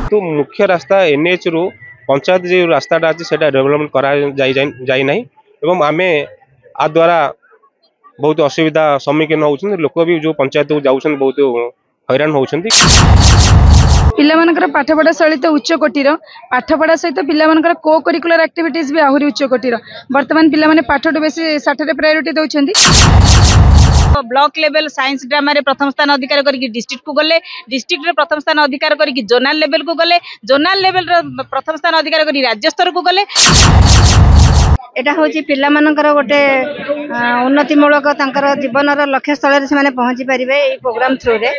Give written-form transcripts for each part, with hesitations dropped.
तो मुख्य रास्ता एनएच रु पंचायत जो रास्ताटा अच्छे से डेवलपमेंट कर आम आ द्वारा बहुत असुविधा सम्मुखीन होती लोक भी जो पंचायत को जाऊँ बहुत हैरान होती। पिलामानकर पाठपढ़ा शैली तो उच्च कोटीर पाठपढ़ा सहित पिलामानकर को करिकुलर एक्टिविटीज भी आहुरी उच्च कोटीर वर्तमान पिलामाने पाठटू बेसी साठरे प्रायोरिटी दउछंदी। ब्लॉक लेवल साइंस ड्रामा रे प्रथम स्थान अधिकार करके डिस्ट्रिक्ट को गले डिस्ट्रिक्ट रे प्रथम स्थान अधिकार करके जोनल लेवल को गले जोनल लेवल रे प्रथम स्थान अधिकार करी राज्य स्तर को गले। एटा होची पिलामानकर गोटे उन्नतिमूलक तांकर जीवनर लक्ष्य स्थल से पहुंची पारिबे ए प्रोग्राम थ्रू रे।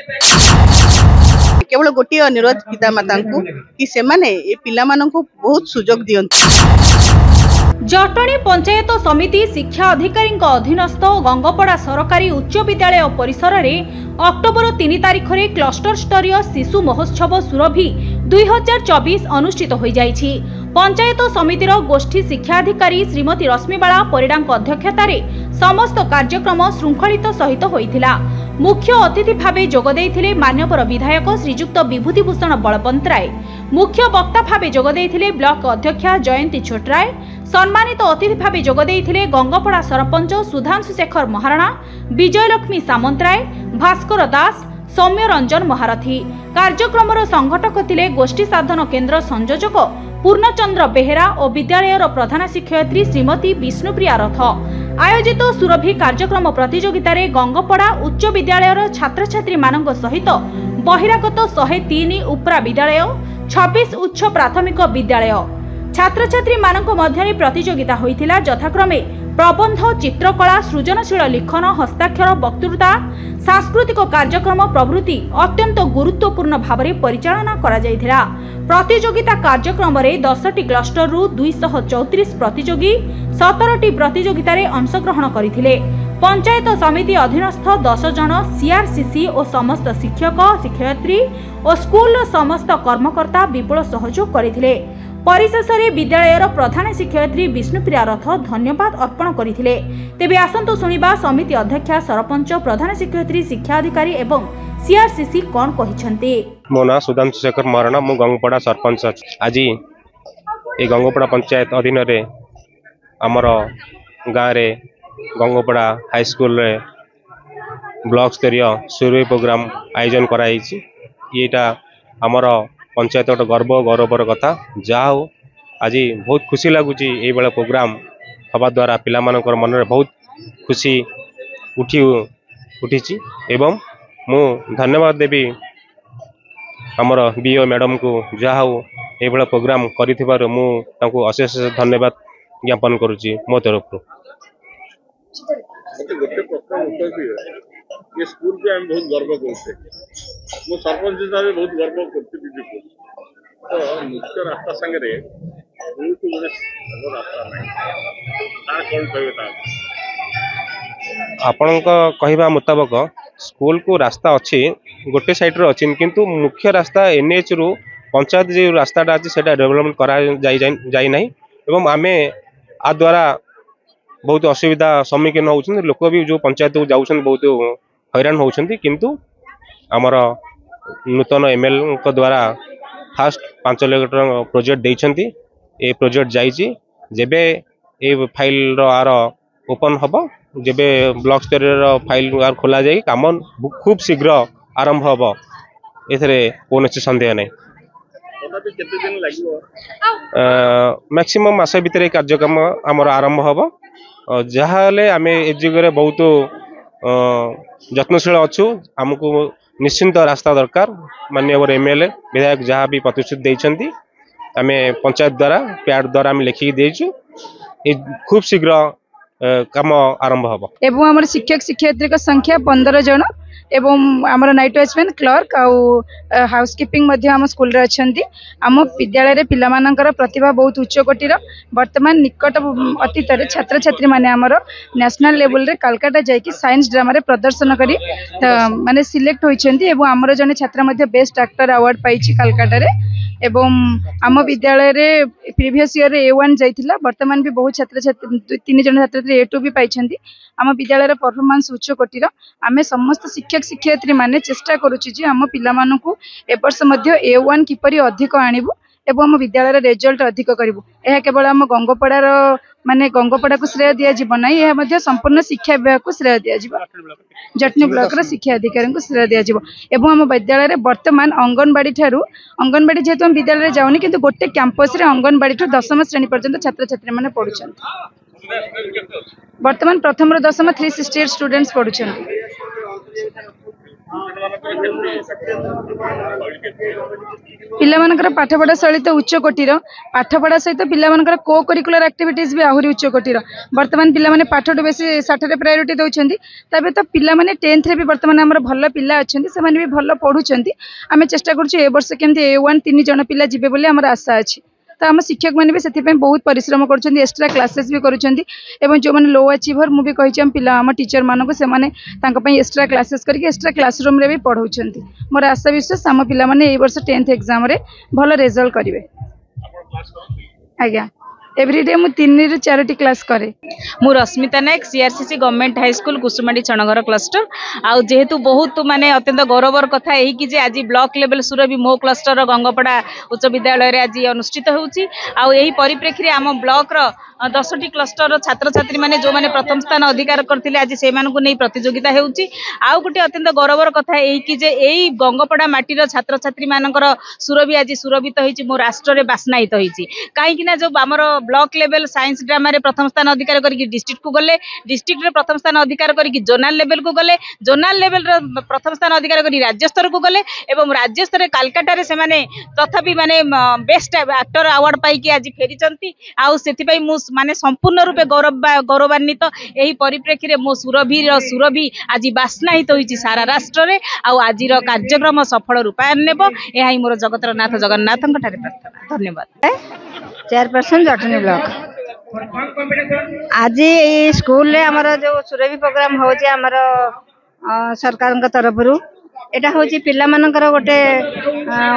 केवल गोटे अनुरोध पिता माता को कि से माने ए पिला माननको बहुत सुजोग दियंती। जटणी पंचायत समिति शिक्षा अधिकारी अधीनस्थ गंगपड़ा सरकारी उच्च विद्यालय परिसर में अक्टोबर 3 तारिख में क्लस्टर स्तरीय शिशु महोत्सव सुरभि 2024 अनुष्ठित हो जाइछि। पंचायत समितिर गोष्ठी शिक्षाधिकारी श्रीमती रश्मिबाला परिडा अध्यक्षतार समस्त कार्यक्रम श्रृंखलित सहित होइथिला। मुख्य अतिथि भावे जोग देइथिले मान्यवर विधायक श्रीजुक्त विभूतिभूषण बलवंत राय। मुख्य वक्ता भावे जोग देइथिले ब्लॉक अध्यक्षा जयंती छोटराय। सम्मानित अतिथि भावे जोग देइथिले गंगपड़ा सरपंच सुधांशु शेखर महाराणा, विजयलक्ष्मी सामंतराय, भास्कर दास, सौम्य रंजन महारथी। कार्यक्रम संघटक थिले गोष्ठी साधन केन्द्र संयोजक पूर्णचंद्र बेहेरा और विद्यालयर प्रधान शिक्षयित्री श्रीमती विष्णुप्रिया रथ। आयोजित सुरभि कार्यक्रम प्रतियोगिता रे गंगपड़ा उच्च विद्यालयर छात्र छात्री मानक सहित बहिरागत 103 उपरा विद्यालय 26 उच्च प्राथमिक विद्यालय छात्र छात्री मानक मध्य प्रतियोगिता होइथिला। यथाक्रमे प्रबंध, चित्रकला, सृजनशील लिखन, हस्ताक्षर, वक्तृता, सांस्कृतिक कार्यक्रम प्रभृति अत्यंत गुरुत्वपूर्ण भाव में परिचालना करा जायथिला। प्रतियोगिता कार्यक्रम रे 10टी क्लस्टर रु 234 प्रतियोगी 17टी प्रतियोगिता रे अंशग्रहण करथिले। पंचायत समिति अधीनस्थ 10 जन सीआरसीसी और समस्त शिक्षक शिक्षयित्री और स्कूल समस्त कर्मकर्ता विपुल सहयोग करथिले। परिशेष विद्यालयर प्रधान शिक्षयित्री विष्णुप्रिया रथ धन्यवाद अर्पण करथिले। तेबे आसंतु सुनिबा समिति अध्यक्षा सरपंच प्रधान शिक्षयित्री शिक्षा अधिकारी एवं सीआरसीसी कौन कहिसंती। मो ना सुधांशु शेखर महाराणा, मु गंगपड़ा सरपंच। आज ये गंगपड़ा पंचायत अधीन रे आमर गाँव रे गंगपड़ा हाई स्कूल रे ब्लॉक स्तरीय सुरभि प्रोग्राम आयोजन कराई। येटा आमर पंचायत गोटे गौरवर कथा। जहा हो आज बहुत खुशी लगुच ये प्रोग्राम हवा द्वारा पिला मानकर मन में बहुत खुशी उठी एवं मु धन्यवाद देवी आमर बीओ मैडम को जहा हो ये प्रोग्राम करिथिबार मु तांको अशेष धन्यवाद ज्ञापन करुच्ची मो तरफ। ये स्कूल पे हम बहुत गर्व करते मो सरपंच हिसाब बहुत गर्व करते। तो मुख्य रास्ता संगे बहुत गोटे रास्ता नहीं कौन आपण कहवा मुताबक स्कूल को रास्ता अच्छी गोटे साइड रे अच्छी किंतु मुख्य रास्ता एनएच रु पंचायत जो रास्ताटा अच्छे से डेवलपमेंट कर आम आ द्वारा बहुत असुविधा सम्मुखीन होती लोक भी जो पंचायत को जाऊँ बहुत हैरान होती किंतु आमर नूतन एमएलए द्वारा फास्ट 5 लाख प्रोजेक्ट देइछंती। ए प्रोजेक्ट जाइए जेबे ए फाइल आर ओपन हम जेबे ब्लॉक स्तर फाइल आर खोला जाए काम खूब शीघ्र आरंभ हम एथरे कौन सन्देह नहीं। मैक्सिमम मास भितर कार्यक्रम आमर आरंभ हम जहाँ आम ए जुगे बहुत यत्नशील अच्छु। आमको निश्चिंत रास्ता दरकार। माननीय एमएलए विधायक जहाँ भी प्रतिश्रुति देइछंती आम पंचायत द्वारा पैड द्वारा आम लिखिक देइछु खूब शीघ्र काम आरंभ हम। एवं आम शिक्षक शिक्षयित्री संख्या 15 जन एवं आमर नाइट वॉचमैन क्लर्क हाउसकीपिंग आम स्कूल रे अच्छी। आम विद्यालय पिला मानकर प्रतिभा बहुत उच्च कोटीर। वर्तमान निकट अतीत छात्र छात्री माने आमर नेशनल लेवल रे कलकाता जाइए साइंस ड्रामा रे प्रदर्शन करी माने सिलेक्ट होइछंती एवं आमर जने छात्र मध्ये बेस्ट एक्टर अवार्ड पाइछि कलकाता रे। एवं आम विद्यालय रे प्रीवियस ईयर A1 जाइथिला। वर्तमान भी बहुत छात्र छात्री 3 जन छात्र A2 भी पाइछंती। आम विद्यालय परफॉर्मेंस उच्च कोटीर आम समस्त शिक्षक शिक्षयित्री माने चेष्टा करुचु जे आम पिलामानकु ए वर्ष मध्य A1 किपरि अधिक आनिबु एवं आम विद्यालय रिजल्ट अधिक करिबु। यह केवल आम गंगपड़ार माने गंगपड़ा को श्रेय दि जाब ना, यह संपूर्ण शिक्षा विभाग को श्रेय दि जटनी ब्लॉक शिक्षा अधिकारी को श्रेय दि जाब। एवं आम विद्यालय वर्तमान अंगनवाड़ी ठारू अंगनवाड़ी जेहेतु आम विद्यालय जाऊनी किंतु गोटे कैंपस रे अंगनवाड़ी ठू 10वीं श्रेणी पर्यंत छात्र छात्री माने पढ़ुछन। वर्तमान प्रथम रो 10वीं 368 स्टूडेंट्स पढ़ुछन। पिलामानकर पाठपढ़ा शैली तो उच्च कोटीर, पाठपढ़ा सहित पिलामानकर को करिकुलर एक्टिविटीज भी आहुरी उच्च कोटीर। वर्तमान पिलामाने पाठटू बेसी साठरे प्रायोरिटी दउछंती, तबे तो पिलामाने 10th रे भी वर्तमान हमर भल्ल पिला अछंती, से माने भी भल्ल पढुछंती। आमे चेष्टा करछु ए वर्ष केमती A1 3 जण पिला जिबे बोली हमर आशा अछि। तो आम शिक्षक मैंने भी से बहुत परिश्रम कर एक्स्ट्रा क्लासेस भी करुँच जो मैंने लो अचीवर मुझे कही पिला आम टीचर मानक से एक्स्ट्रा क्लासेस करके एक्स्ट्रा क्लासरूम रे भी पढ़ाऊँ। मोर आशा विश्वास आम पिला माने ए वर्ष 10th एग्जाम रे भल रिजल्ट करेंगे। आज्ञा एवरीडे मु 3 ରୁ 4ଟି क्लास करे। मु Rashmita Nayak CRCC government high school Kusumadi Chhanaghar cluster. आउ जेहेतु बहुत माने अत्यंत गौरवर कथा यही कि जे आज ब्लॉक लेवल सुरभि मो क्लस्टर गंगपड़ा उच्च विद्यालय रे आज अनुष्ठित होउची। आउ यही परिप्रेक्षी रे आम ब्लॉक रो 10टी क्लस्टर छात्र छात्री माने जो माने प्रथम स्थान अधिकार करथिले आज से मानकु नै प्रतियोगिता हेउची। आउ गोटे अत्यंत गौरवर कथा यही कि जे एई गंगपड़ा माटीर छात्र छात्री मानकर सुरभि आज सुरभित होईची, मो राष्ट्र रे बासनायित होईची। काहे कि ना जो हमर ब्लॉक लेवल साइंस ड्रामा रे प्रथम स्थान अधिकार करके डिस्ट्रिक्ट को गले, डिस्ट्रिक्ट रे प्रथम स्थान अधिकार करके जोनल लेवल को गले, जोनल लेवल रे प्रथम स्थान अधिकार करी राज्य स्तर को गले एवं राज्य स्तर रे कलकत्ता रे से माने तथापि माने बेस्ट एक्टर अवार्ड पाई कि आज फेरीचंती। आउ सेति पई मु माने संपूर्ण रूपे गौरवान्वित। एही परिप्रेक्षी रे मो सुरभि आज बासनाहित होईची सारा राष्ट्र रे। आउ आजिर कार्यक्रम सफल रूपायन नेबो एही मोर जगतर नाथ जगन्नाथन ठारे प्रार्थना। धन्यवाद। चेयरपर्सन जटनी ब्लॉक आज स्कूल रे हमर जो सुरभि प्रोग्राम होची हमर सरकार तरफ एटा होची पिला मानकर गोटे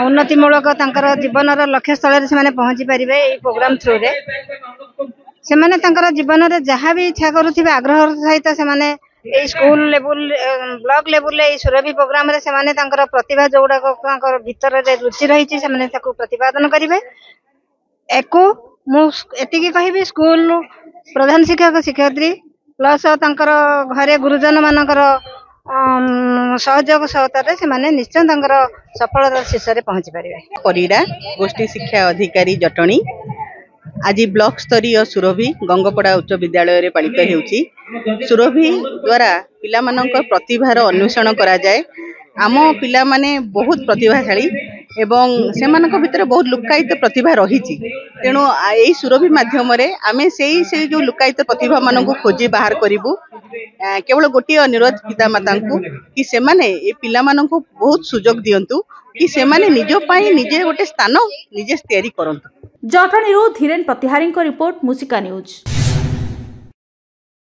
उन्नति मूलक तांकर जीवन लक्ष्य स्थल से माने पहुंची परिबे। ए प्रोग्राम थ्रू रे से माने तांकर जीवन रे जहाँ भी इच्छा करूथिबे आग्रह सहित से माने ए स्कूल लेवल ब्लॉक लेवल ए सुरभि प्रोग्राम रे से माने तांकर प्रतिभा जोडा तांकर भीतर रे रुचि रहिची से माने ताकू प्रतिपादन करिवे। एको मुझे कहि स्कूल प्रधान शिक्षक शिक्षयित्री प्लस तांकर घरे गुरुजन मानकर सहयोग सहतारे से माने निश्चय तांकर सफलता शीर्ष रे पहुंची परिबे। परिडा गोष्ठी शिक्षा अधिकारी जटनी आज ब्लॉक स्तरीय सुरभि गंगपड़ा उच्च विद्यालय रे पालित हेउची। सुरभि द्वारा पिला मानक प्रतिभार अन्वेषण करा जाए। आम पिला माने बहुत प्रतिभाशाली एवं सेमानक भितर बहुत लुकायित प्रतिभा रही। तेणु यही सुरभि माध्यम आमे से जो लुकायित प्रतिभा मानक खोजी बाहर करूँ। केवल गोटे अनुरोध पिता माता कि से माने ए पिला मानक बहुत सुजोग दियंतु कि से माने निज पाई निजे गोटे स्थान निजे तैयारी करंतु। जटणीरू धीरेन प्रतिहारी रिपोर्ट मुसिका न्यूज।